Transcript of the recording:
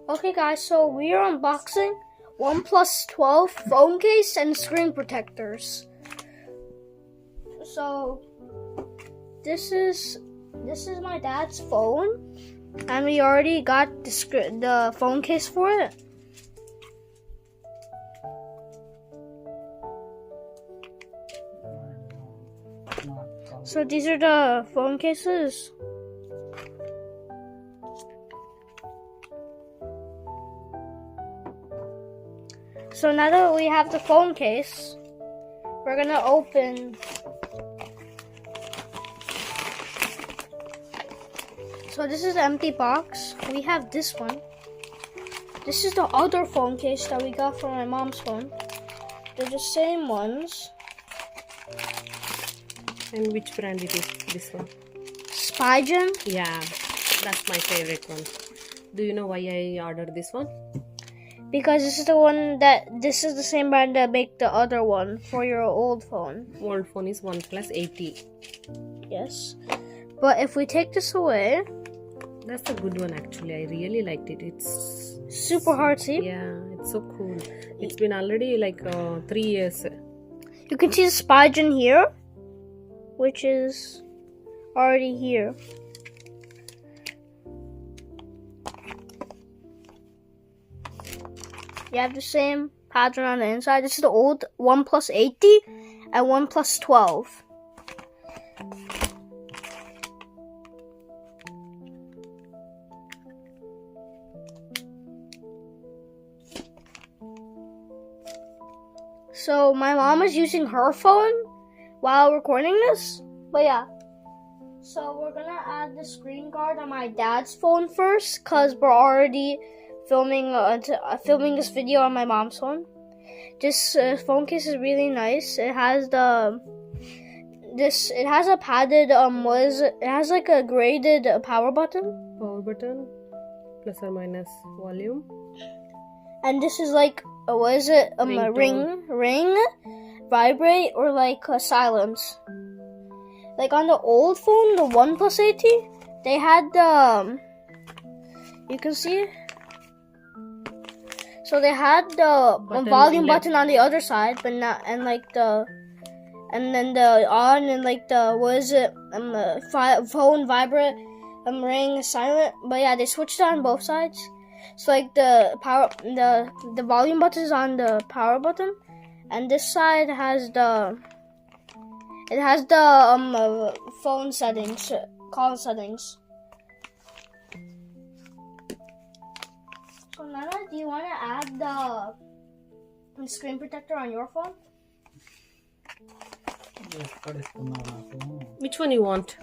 Okay guys, so we are unboxing OnePlus 12 phone case and screen protectors. So this is my dad's phone, and we already got the phone case for it. So these are the phone cases. So now that we have the phone case, we're gonna open. So this is the empty box. We have this one. This is the other phone case that we got from my mom's phone. They're the same ones. And which brand it is, this one? Spigen? Yeah, that's my favorite one. Do you know why I ordered this one? Because this is the same brand that make the other one for your old phone. Old phone is OnePlus 80. Yes. But if we take this away, that's a good one actually. I really liked it. It's super hearty. Yeah, it's so cool. It's been already like 3 years. You can see the Spigen here, which is already here. You have the same pattern on the inside. This is the old OnePlus 80 and OnePlus 12. So my mom is using her phone while recording this. But yeah. So we're gonna add the screen guard on my dad's phone first, cause we're already filming this video on my mom's phone. This phone case is really nice. It has it has a padded it has like a graded power button. Power button, plus or minus volume. And this is like a ring, vibrate, or like silence. Like on the old phone, the OnePlus 80, they had the you can see. So they had the volume button on the other side, but not, and then the on and like the phone vibrate, ring, silent. But yeah, they switched it on both sides. So like the volume button is on the power button, and this side has the phone settings, call settings. So Nana, do you want to add the screen protector on your phone? Which one you want?